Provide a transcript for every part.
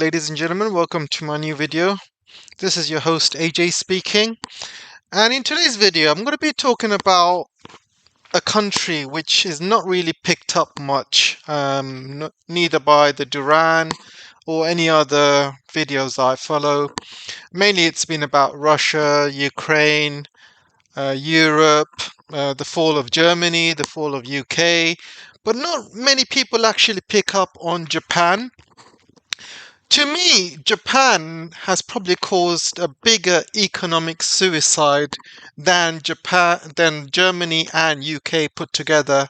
ladies and gentlemen, welcome to my new video. This is your host AJ speaking, and in today's video I'm going to be talking about a country which is not really picked up much, neither by the Duran or any other videos I follow. Mainly it's been about Russia, Ukraine, Europe, the fall of Germany, the fall of UK, but not many people actually pick up on Japan. To me, Japan has probably caused a bigger economic suicide than Germany and UK put together.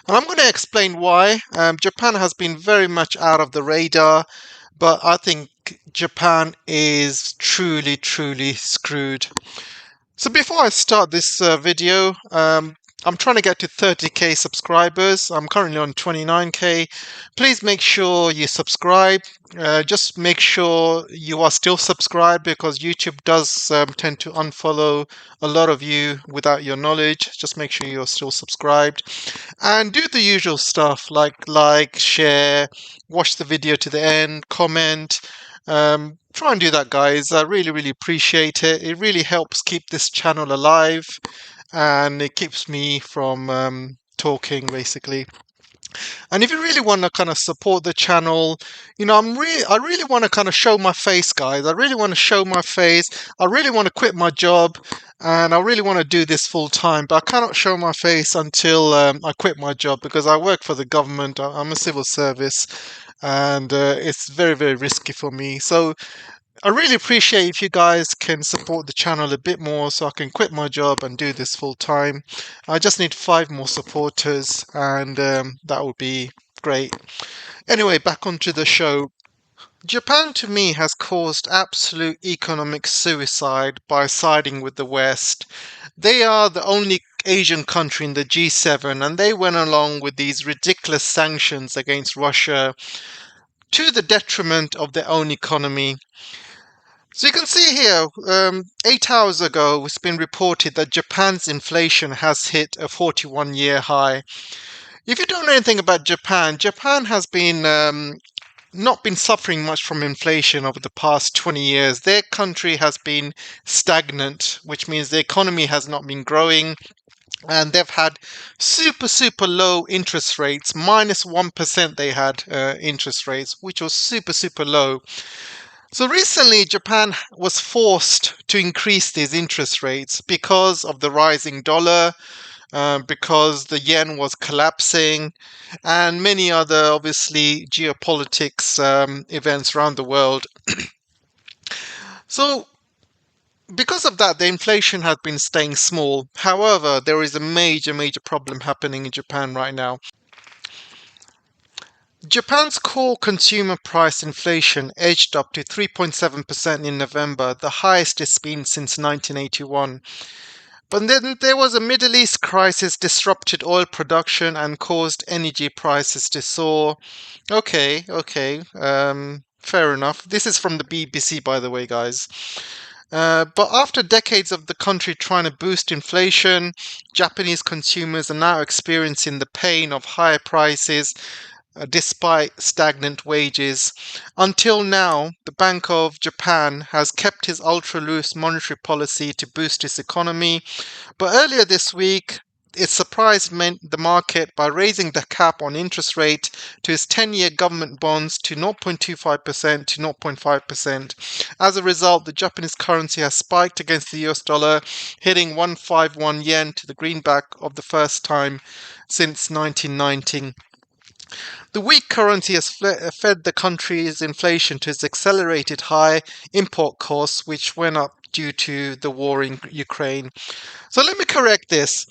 And I'm going to explain why. Japan has been very much out of the radar, but I think Japan is truly screwed. So before I start this video, I'm trying to get to 30k subscribers. I'm currently on 29k. Please make sure you subscribe. Just make sure you are still subscribed, because YouTube does tend to unfollow a lot of you without your knowledge. Just make sure you're still subscribed. And do the usual stuff like, share, watch the video to the end, comment. Try and do that, guys. I really appreciate it. It really helps keep this channel alive, and it keeps me from talking, basically. And if you really want to kind of support the channel, I really want to kind of show my face, guys. I really want to show my face. I really want to quit my job, and I really want to do this full time, but I cannot show my face until I quit my job, because I work for the government. I'm a civil service, and it's very risky for me. So I really appreciate if you guys can support the channel a bit more, so I can quit my job and do this full time. I just need 5 more supporters, and that would be great. Anyway, back onto the show. Japan, to me, has caused absolute economic suicide by siding with the West. They are the only Asian country in the G7, and they went along with these ridiculous sanctions against Russia to the detriment of their own economy. So you can see here, 8 hours ago, it's been reported that Japan's inflation has hit a 41-year high. If you don't know anything about Japan, Japan has been not been suffering much from inflation over the past 20 years. Their country has been stagnant, which means the economy has not been growing. And they've had super low interest rates. -1% they had interest rates, which was super low. So recently, Japan was forced to increase these interest rates because of the rising dollar, because the yen was collapsing, and many other, obviously, geopolitics events around the world. So because of that, the inflation has been staying small. However, there is a major problem happening in Japan right now. Japan's core consumer price inflation edged up to 3.7% in November, the highest it's been since 1981. But then there was a Middle East crisis, disrupted oil production and caused energy prices to soar. Okay, fair enough. This is from the BBC, by the way, guys. But after decades of the country trying to boost inflation, Japanese consumers are now experiencing the pain of higher prices despite stagnant wages. Until now, the Bank of Japan has kept its ultra-loose monetary policy to boost its economy, but earlier this week, it surprised the market by raising the cap on interest rate to its 10-year government bonds to 0.25% to 0.5%. As a result, the Japanese currency has spiked against the US dollar, hitting 151 yen to the greenback of the first time since 1990. The weak currency has fed the country's inflation to its accelerated high import costs, which went up due to the war in Ukraine. So let me correct this.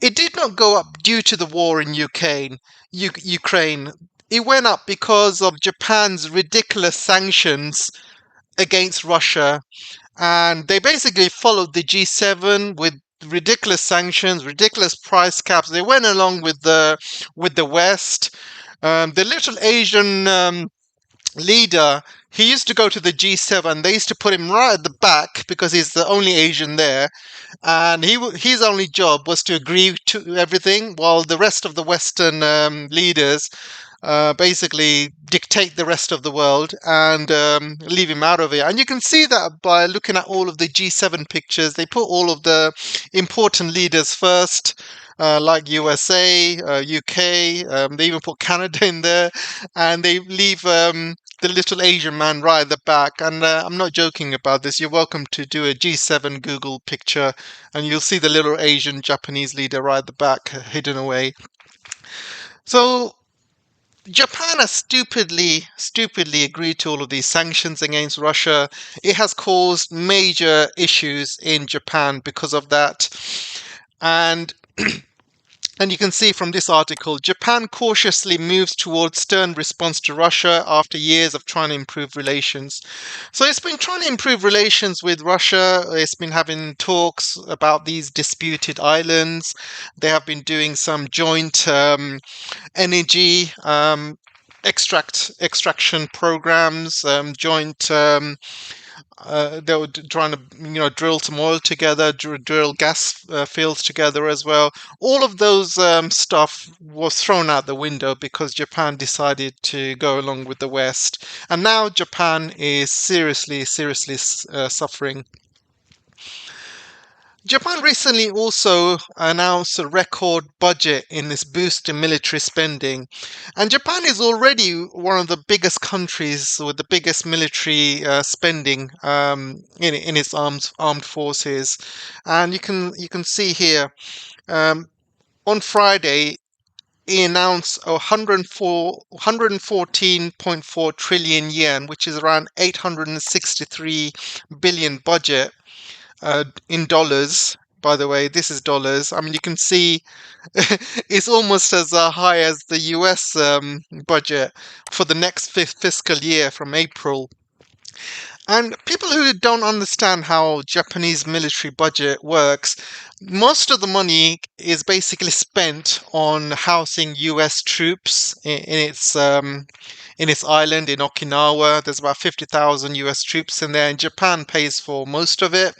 It did not go up due to the war in Ukraine. It went up because of Japan's ridiculous sanctions against Russia. And they basically followed the G7 with ridiculous sanctions, ridiculous price caps. They went along with the West. The little Asian leader he used to go to the G7. They used to put him right at the back because he's the only Asian there, and his only job was to agree to everything, while the rest of the Western leaders basically dictate the rest of the world and leave him out of it. And you can see that by looking at all of the G7 pictures. They put all of the important leaders first. Like USA, UK, they even put Canada in there, and they leave the little Asian man right at the back. And I'm not joking about this. You're welcome to do a G7 Google picture, and you'll see the little Asian Japanese leader right at the back, hidden away. So Japan has stupidly agreed to all of these sanctions against Russia. It has caused major issues in Japan because of that. And and you can see from this article, Japan cautiously moves towards stern response to Russia after years of trying to improve relations. So it's been trying to improve relations with Russia. It's been having talks about these disputed islands. They have been doing some joint energy extraction programs, joint. They were trying to, drill some oil together, drill gas fields together as well. All of those stuff was thrown out the window because Japan decided to go along with the West, and now Japan is seriously suffering. Japan recently also announced a record budget in this boost in military spending. And Japan is already one of the biggest countries with the biggest military spending in its armed forces. And you can see here on Friday, he announced a 114.4 trillion yen, which is around 863 billion budget in dollars. By the way, this is dollars. I mean, you can see it's almost as high as the US budget for the next fiscal year from April. And people who don't understand how Japanese military budget works, most of the money is basically spent on housing US troops in its island in Okinawa. There's about 50,000 US troops in there, and Japan pays for most of it.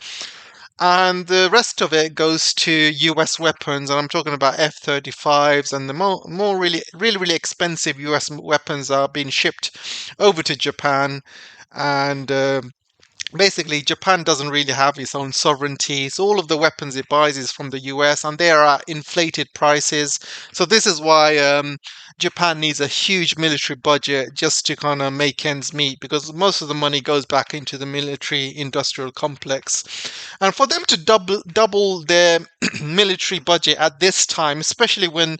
And the rest of it goes to US weapons, and I'm talking about F-35s, and the more really expensive US weapons are being shipped over to Japan. And basically, Japan doesn't really have its own sovereignty. So all of the weapons it buys is from the US, and they are at inflated prices. So this is why Japan needs a huge military budget just to kind of make ends meet, because most of the money goes back into the military industrial complex. And for them to double their military budget at this time, especially when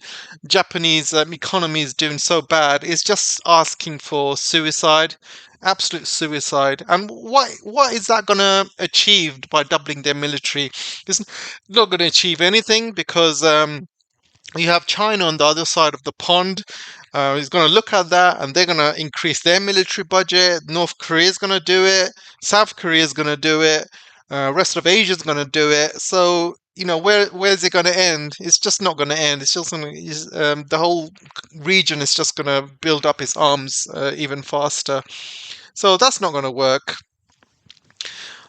Japanese economy is doing so bad, is just asking for suicide. Absolute suicide. And what is that going to achieve by doubling their military? It's not going to achieve anything, because you have China on the other side of the pond. He's going to look at that, and they're going to increase their military budget. North Korea is going to do it. South Korea is going to do it. Rest of Asia is going to do it. So where's it going to end? It's just not going to end. It's just going to the whole region is just going to build up its arms even faster. So that's not going to work.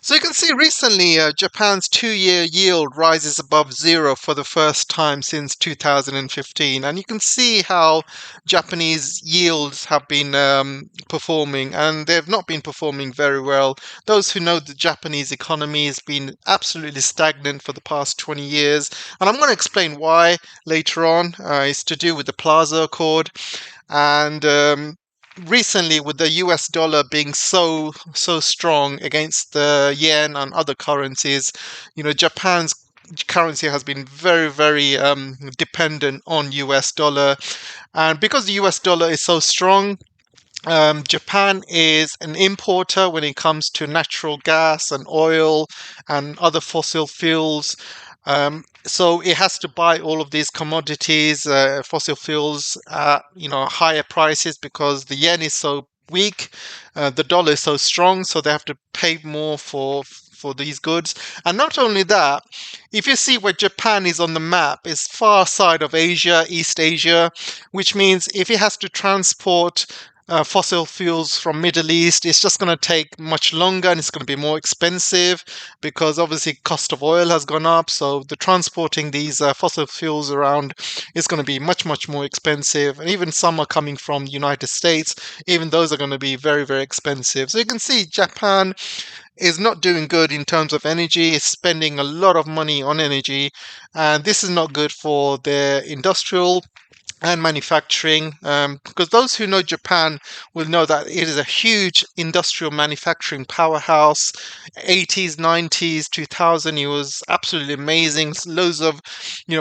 So you can see recently Japan's 2-year yield rises above zero for the first time since 2015. And you can see how Japanese yields have been performing, and they've not been performing very well. Those who know the Japanese economy has been absolutely stagnant for the past 20 years. And I'm going to explain why later on. It's to do with the Plaza Accord. And recently, with the US dollar being so strong against the yen and other currencies, Japan's currency has been very dependent on US dollar. And because the US dollar is so strong, Japan is an importer when it comes to natural gas and oil and other fossil fuels. So it has to buy all of these commodities, fossil fuels, at higher prices because the yen is so weak, the dollar is so strong, so they have to pay more for these goods. And not only that, if you see where Japan is on the map, it's far side of Asia, East Asia, which means if it has to transport fossil fuels from Middle East. It's just going to take much longer and it's going to be more expensive because obviously cost of oil has gone up. So the transporting these fossil fuels around is going to be much more expensive. And even some are coming from the United States. Even those are going to be very expensive. So you can see Japan is not doing good in terms of energy. It's spending a lot of money on energy, and this is not good for their industrial and manufacturing, because those who know Japan will know that it is a huge industrial manufacturing powerhouse. 80s, 90s, 2000, it was absolutely amazing. Loads of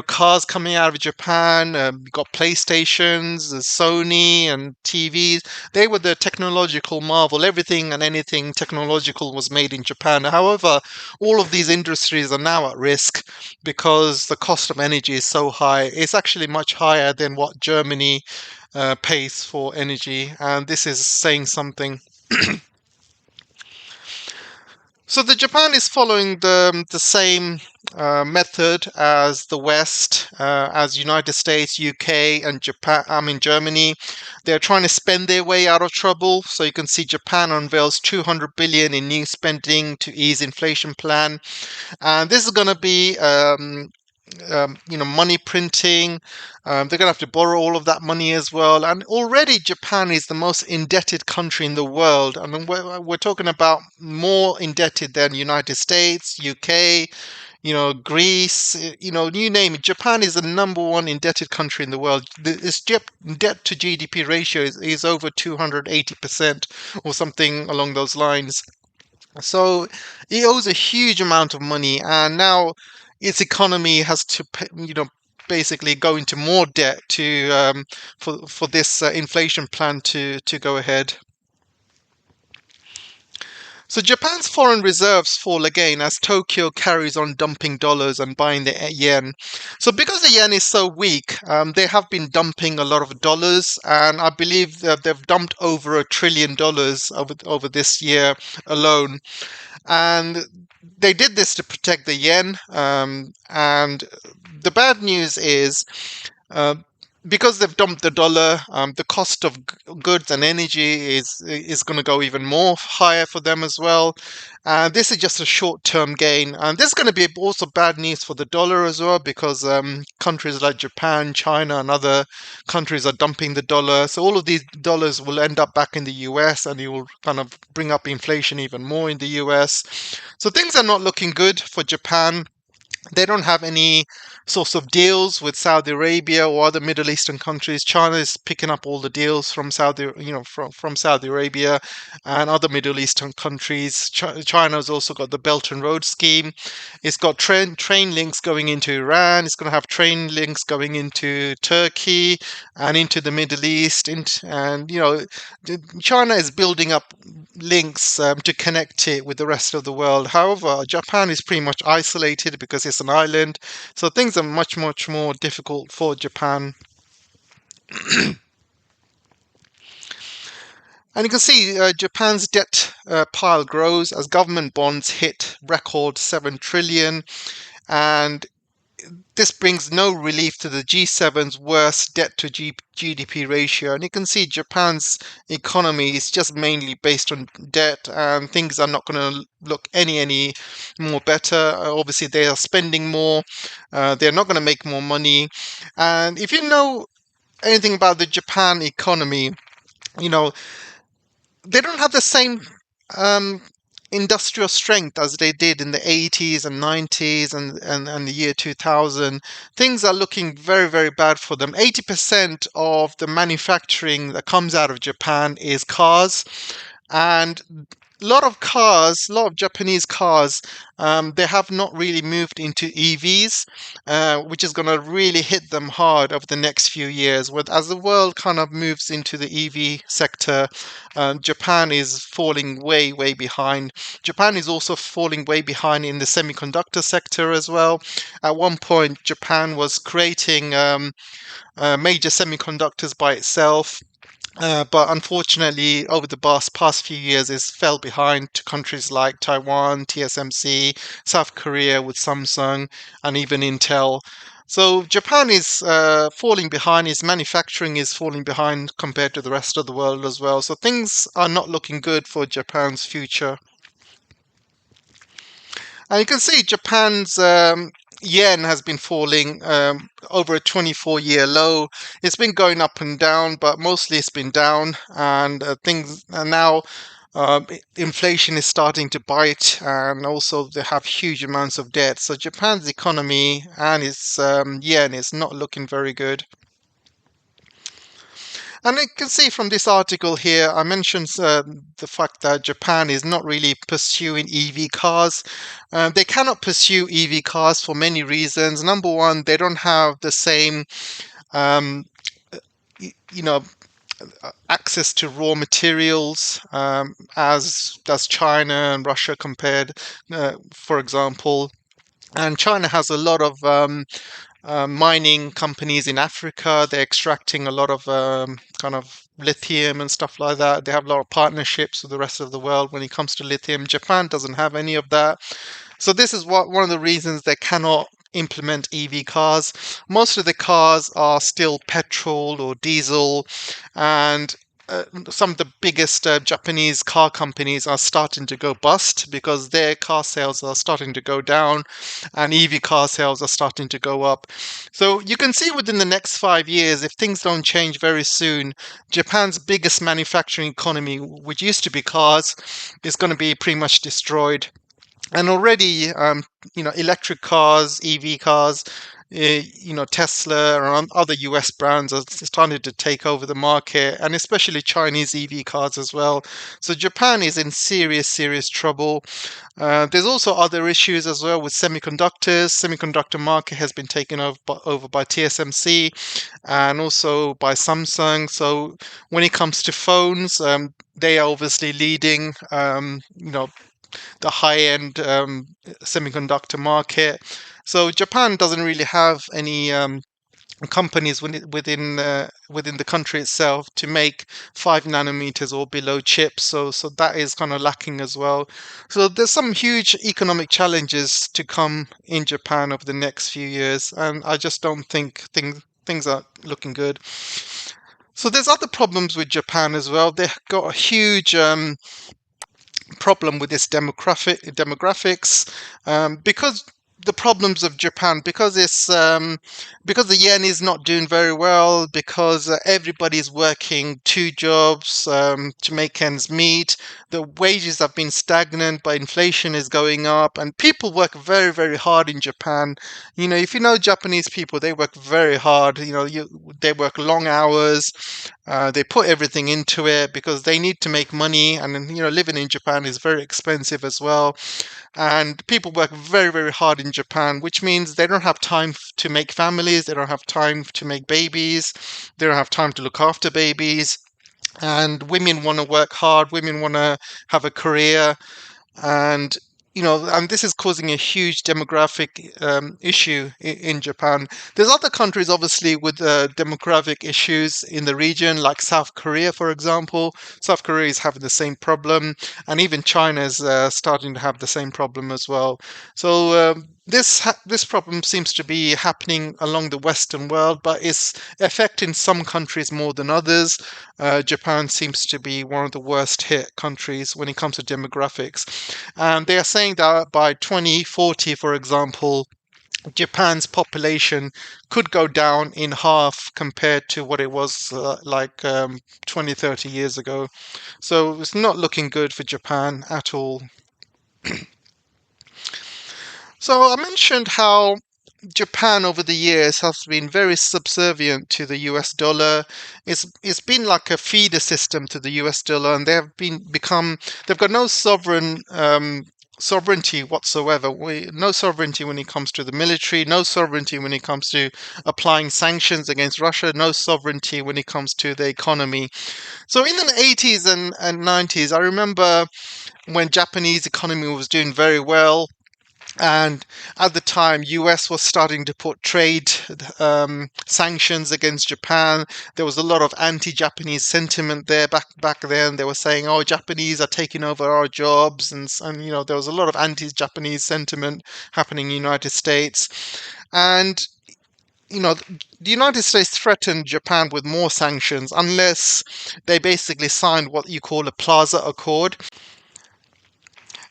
cars coming out of Japan. You got PlayStations, Sony, and TVs. They were the technological marvel. Everything and anything technological was made in Japan. However, all of these industries are now at risk because the cost of energy is so high. It's actually much higher than what Germany pays for energy, and this is saying something. So the Japan is following the same method as the West, as United States, UK, and Japan. I mean Germany. They're trying to spend their way out of trouble. So you can see Japan unveils 200 billion in new spending to ease inflation plan, and this is going to be money printing. They're going to have to borrow all of that money as well. And already Japan is the most indebted country in the world. I mean, we're talking about more indebted than United States, UK, Greece, you name it. Japan is the number one indebted country in the world. Its debt to GDP ratio is over 280% or something along those lines. So it owes a huge amount of money, and now its economy has to, basically go into more debt to for this inflation plan to go ahead. So Japan's foreign reserves fall again as Tokyo carries on dumping dollars and buying the yen. So because the yen is so weak, they have been dumping a lot of dollars, and I believe that they've dumped over $1 trillion over this year alone. And they did this to protect the yen. And the bad news is, uh, because they've dumped the dollar, the cost of goods and energy is going to go even more higher for them as well. This is just a short-term gain, and this is going to be also bad news for the dollar as well, because countries like Japan, China, and other countries are dumping the dollar. So all of these dollars will end up back in the US, and it will kind of bring up inflation even more in the US. So things are not looking good for Japan. They don't have any sorts of deals with Saudi Arabia or other Middle Eastern countries. China is picking up all the deals from from Saudi Arabia and other Middle Eastern countries. China's also got the Belt and Road scheme. It's got train links going into Iran. It's going to have train links going into Turkey and into the Middle East. And China is building up links to connect it with the rest of the world. However, Japan is pretty much isolated because it's an island, so things are much more difficult for Japan. And you can see Japan's debt pile grows as government bonds hit record 7 trillion, and this brings no relief to the G7's worst debt to GDP ratio. And you can see Japan's economy is just mainly based on debt, and things are not going to look any more better. Obviously, they are spending more. They're not going to make more money. And if you know anything about the Japan economy, you know they don't have the same um, industrial strength as they did in the 80s and 90s and the year 2000. Things are looking very bad for them. 80% of the manufacturing that comes out of Japan is cars, and a lot of Japanese cars, they have not really moved into EVs, which is going to really hit them hard over the next few years. As the world kind of moves into the EV sector, Japan is falling way behind. Japan is also falling way behind in the semiconductor sector as well. At one point, Japan was creating major semiconductors by itself. But unfortunately, over the past few years, it's fell behind to countries like Taiwan, TSMC, South Korea with Samsung, and even Intel. So Japan is falling behind. Its manufacturing is falling behind compared to the rest of the world as well. So things are not looking good for Japan's future. And you can see Japan's yen has been falling over a 24-year low. It's been going up and down, but mostly it's been down. And things are now inflation is starting to bite, and also they have huge amounts of debt. So Japan's economy and its yen is not looking very good. And you can see from this article here, I mentioned the fact that Japan is not really pursuing EV cars. They cannot pursue EV cars for many reasons. Number one, they don't have the same, um, you know, access to raw materials as does China and Russia compared, for example. And China has a lot of mining companies in Africa. They're extracting a lot of kind of lithium and stuff like that. They have a lot of partnerships with the rest of the world when it comes to lithium. Japan doesn't have any of that. So this is one of the reasons they cannot implement EV cars. Most of the cars are still petrol or diesel, and some of the biggest Japanese car companies are starting to go bust because their car sales are starting to go down and EV car sales are starting to go up. So you can see within the next 5 years, if things don't change very soon, Japan's biggest manufacturing economy, which used to be cars, is going to be pretty much destroyed. And already, electric cars, EV cars, Tesla and other US brands are starting to take over the market, and especially Chinese EV cars as well. So Japan is in serious, serious trouble. There's also other issues as well with semiconductors. Semiconductor market has been taken over by TSMC and also by Samsung. So when it comes to phones, they are obviously leading. The high-end semiconductor market. So Japan doesn't really have any companies within the country itself to make 5 nanometers or below chips. So that is kind of lacking as well. So there's some huge economic challenges to come in Japan over the next few years, and I just don't think things are looking good. So there's other problems with Japan as well. They've got a huge problem with this demographics because the problems of Japan, because it's because the yen is not doing very well, because everybody's working 2 jobs to make ends meet. The wages have been stagnant, but inflation is going up, and people work very, very hard in Japan. If you know Japanese people, they work very hard. They work long hours. They put everything into it because they need to make money, and living in Japan is very expensive as well. And people work very, very hard in Japan, which means they don't have time to make families, they don't have time to make babies, they don't have time to look after babies. And women want to work hard, women want to have a career, and and this is causing a huge demographic issue in Japan. There's other countries, obviously, with demographic issues in the region, like South Korea, for example. South Korea is having the same problem, and even China is starting to have the same problem as well. So this problem seems to be happening along the Western world, but it's affecting some countries more than others. Japan seems to be one of the worst hit countries when it comes to demographics. And they are saying that by 2040, for example, Japan's population could go down in half compared to what it was 20, 30 years ago. So it's not looking good for Japan at all. So I mentioned how Japan over the years has been very subservient to the US dollar. It's been like a feeder system to the US dollar, and they've got no sovereignty whatsoever. No sovereignty when it comes to the military, no sovereignty when it comes to applying sanctions against Russia, no sovereignty when it comes to the economy. So in the 80s and 90s, I remember when Japanese economy was doing very well. And at the time, US was starting to put trade sanctions against Japan. There was a lot of anti-Japanese sentiment there back then. They were saying, "Oh, Japanese are taking over our jobs," and there was a lot of anti-Japanese sentiment happening in the United States. And the United States threatened Japan with more sanctions unless they basically signed what you call a Plaza Accord.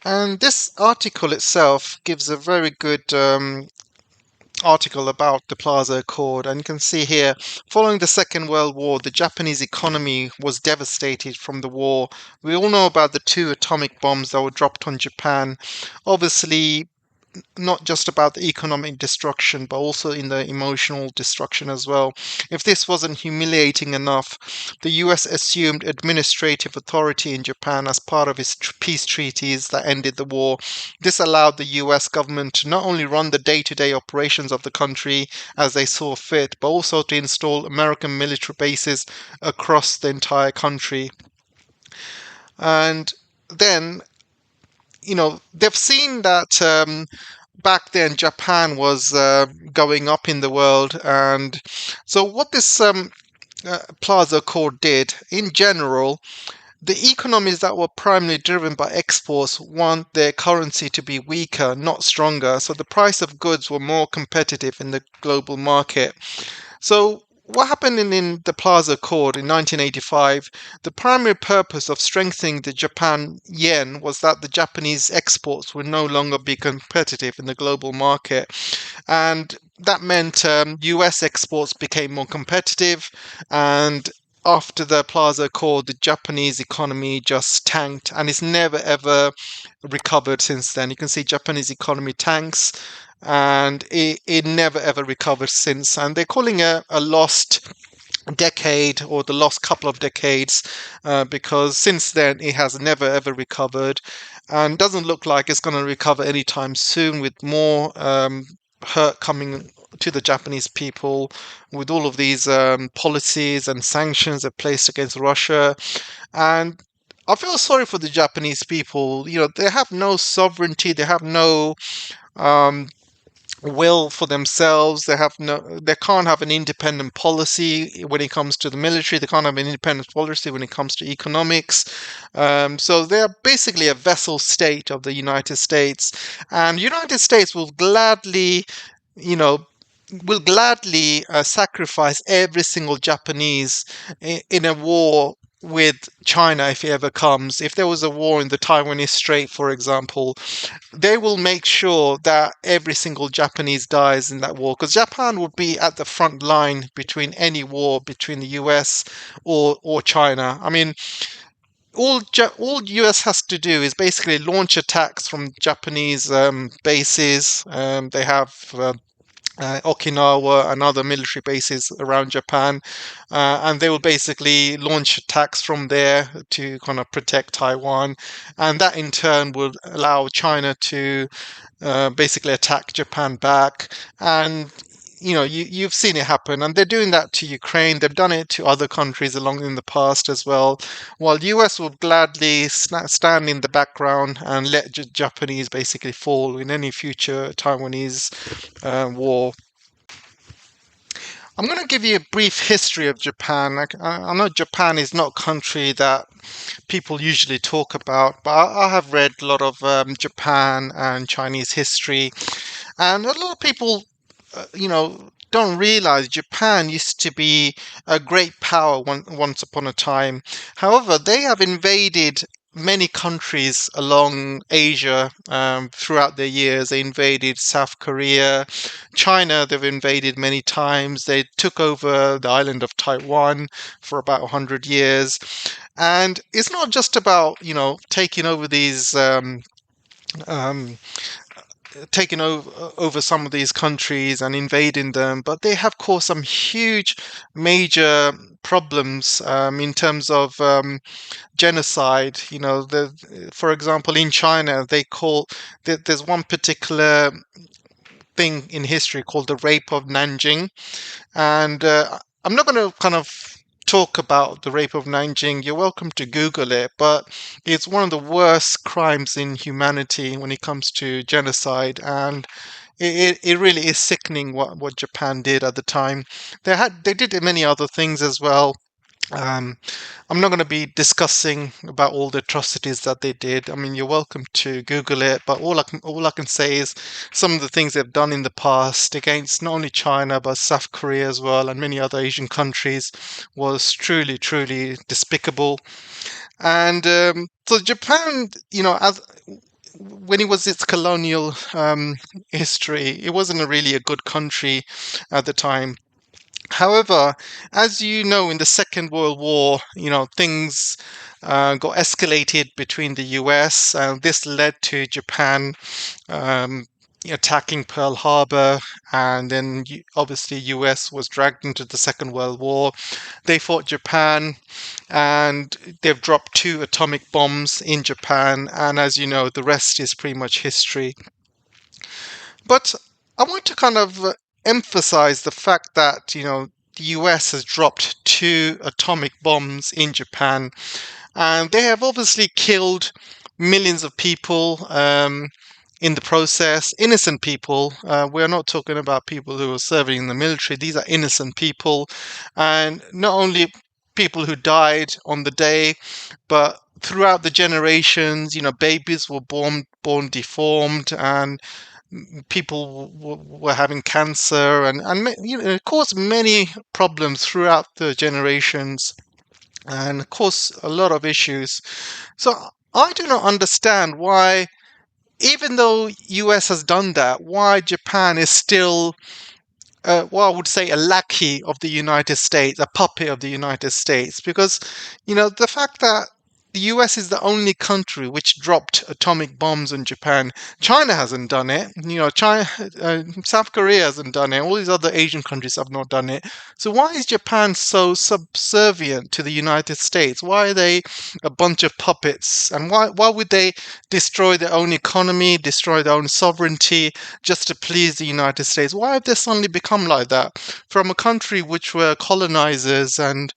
And this article itself gives a very good article about the Plaza Accord. And you can see here, following the Second World War, the Japanese economy was devastated from the war. We all know about the 2 atomic bombs that were dropped on Japan. Obviously, not just about the economic destruction, but also in the emotional destruction as well. If this wasn't humiliating enough, the US assumed administrative authority in Japan as part of its peace treaties that ended the war. This allowed the US government to not only run the day-to-day operations of the country as they saw fit, but also to install American military bases across the entire country. And then they've seen that back then Japan was going up in the world. And so what this Plaza Accord did, in general, the economies that were primarily driven by exports want their currency to be weaker, not stronger. So the price of goods were more competitive in the global market. So what happened in the Plaza Accord in 1985, the primary purpose of strengthening the Japan yen was that the Japanese exports would no longer be competitive in the global market. And that meant US exports became more competitive. And after the Plaza Accord, the Japanese economy just tanked, and it's never ever recovered since then. You can see Japanese economy tanks, and it never ever recovered since. And they're calling it a lost decade, or the lost couple of decades, because since then it has never ever recovered, and doesn't look like it's going to recover anytime soon, with more hurt coming to the Japanese people with all of these policies and sanctions that placed against Russia. And I feel sorry for the Japanese people. They have no sovereignty, they have no um, will for themselves. They can't have an independent policy when it comes to the military. They can't have an independent policy when it comes to economics. So they're basically a vassal state of the United States, and the United States you know, will gladly sacrifice every single Japanese in a war with China if it ever comes. If there was a war in the Taiwanese Strait, for example, they will make sure that every single Japanese dies in that war, because Japan would be at the front line between any war between the US or China. I mean, all US has to do is basically launch attacks from Japanese bases. They have Okinawa and other military bases around Japan, and they will basically launch attacks from there to kind of protect Taiwan, and that in turn will allow China to basically attack Japan back. And you've seen it happen, and they're doing that to Ukraine. They've done it to other countries along in the past as well. While the US will gladly stand in the background and let Japanese basically fall in any future Taiwanese war. I'm going to give you a brief history of Japan. I know Japan is not a country that people usually talk about, but I have read a lot of Japan and Chinese history, and a lot of people don't realize Japan used to be a great power once upon a time. However, they have invaded many countries along Asia throughout the years. They invaded South Korea, China. They've invaded many times. They took over the island of Taiwan for about 100 years. And it's not just about taking over these um, taking over some of these countries and invading them, but they have caused some huge, major problems in terms of genocide. For example, in China, there's one particular thing in history called the Rape of Nanjing, and I'm not going to kind of talk about the rape of Nanjing. You're welcome to Google it, but it's one of the worst crimes in humanity when it comes to genocide, and it really is sickening what Japan did at the time. They did many other things as well. Um, I'm not going to be discussing about all the atrocities that they did. I mean, you're welcome to Google it, but all I can say is some of the things they've done in the past against not only China but South Korea as well and many other Asian countries was truly, truly despicable. And so Japan, as when it was its colonial history, it wasn't really a good country at the time. However, as you know, in the Second World War, things got escalated between the US, and this led to Japan um, attacking Pearl Harbor, and then obviously US was dragged into the Second World War. They fought Japan, and they've dropped 2 atomic bombs in Japan, and as you know, the rest is pretty much history. But I want to kind of emphasize the fact that, the US has dropped 2 atomic bombs in Japan, and they have obviously killed millions of people in the process, innocent people. We're not talking about people who are serving in the military. These are innocent people, and not only people who died on the day, but throughout the generations, babies were born deformed, and people were having cancer, and it caused many problems throughout the generations, and of course a lot of issues. So I do not understand why, even though US has done that, why Japan is still well, I would say a lackey of the United States, a puppet of the United States, because the fact that the US is the only country which dropped atomic bombs on Japan. China hasn't done it. China, South Korea hasn't done it. All these other Asian countries have not done it. So why is Japan so subservient to the United States? Why are they a bunch of puppets? And why would they destroy their own economy, destroy their own sovereignty, just to please the United States? Why have they suddenly become like that? From a country which were colonizers, and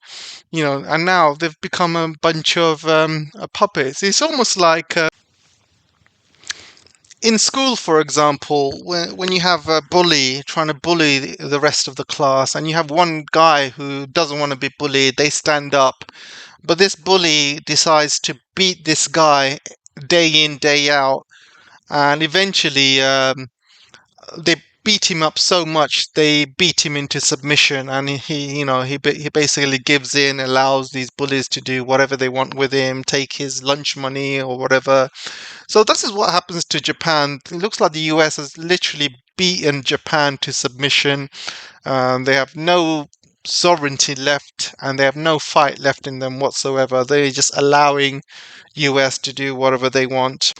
now they've become a bunch of puppets. It's almost like in school, for example, when you have a bully trying to bully the rest of the class, and you have one guy who doesn't want to be bullied, they stand up, but this bully decides to beat this guy day in, day out, and eventually they beat him up so much they beat him into submission, and he basically gives in, allows these bullies to do whatever they want with him, take his lunch money or whatever. So this is what happens to Japan. It looks like the US has literally beaten Japan to submission. They have no sovereignty left, and they have no fight left in them whatsoever. They're just allowing US to do whatever they want.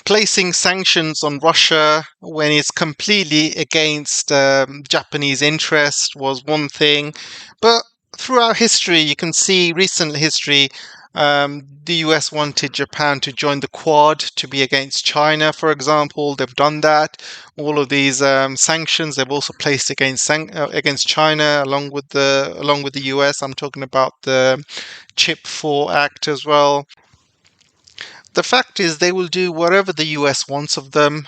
Placing sanctions on Russia when it's completely against Japanese interest was one thing, but throughout history, you can see recent history, the US wanted Japan to join the Quad to be against China, for example. They've done that. All of these sanctions they've also placed against China, along with the US. I'm talking about the Chip 4 Act as well. The fact is, they will do whatever the US wants of them,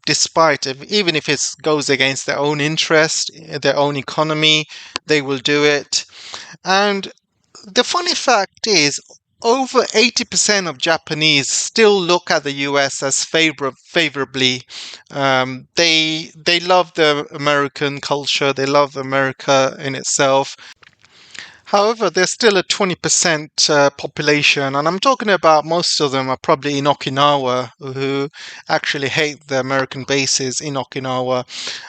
despite even if it goes against their own interest, their own economy, they will do it. And the funny fact is, over 80% of Japanese still look at the US as favorably. They love the American culture, they love America in itself. However, there's still a 20% population, and I'm talking about most of them are probably in Okinawa, who actually hate the American bases in Okinawa,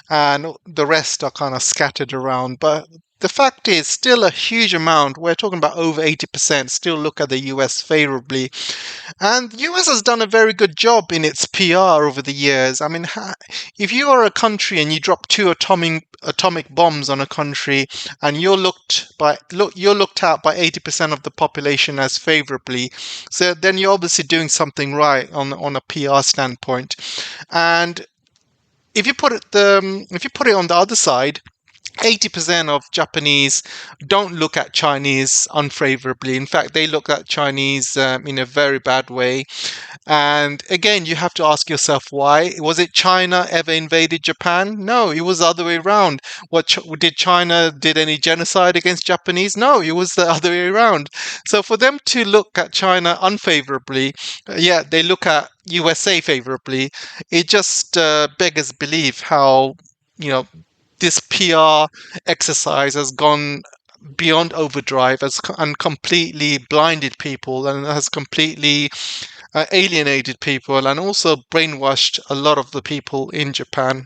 and the rest are kind of scattered around. But the fact is, still a huge amount, we're talking about over 80%, still look at the US favorably. And the US has done a very good job in its PR over the years. I mean, if you are a country and you drop 2 atomic bombs on a country, and you're looked at by 80% of the population as favorably, so then you're obviously doing something right on a PR standpoint. And if you put it on the other side, 80% of Japanese don't look at Chinese unfavorably. In fact, they look at Chinese in a very bad way. And again, you have to ask yourself why. Was it China ever invaded Japan? No, it was the other way around. Did China did any genocide against Japanese? No, it was the other way around. So for them to look at China unfavorably, yeah, they look at USA favorably. It just beggars belief how you know this PR exercise has gone beyond overdrive and completely blinded people and has completely alienated people and also brainwashed a lot of the people in Japan.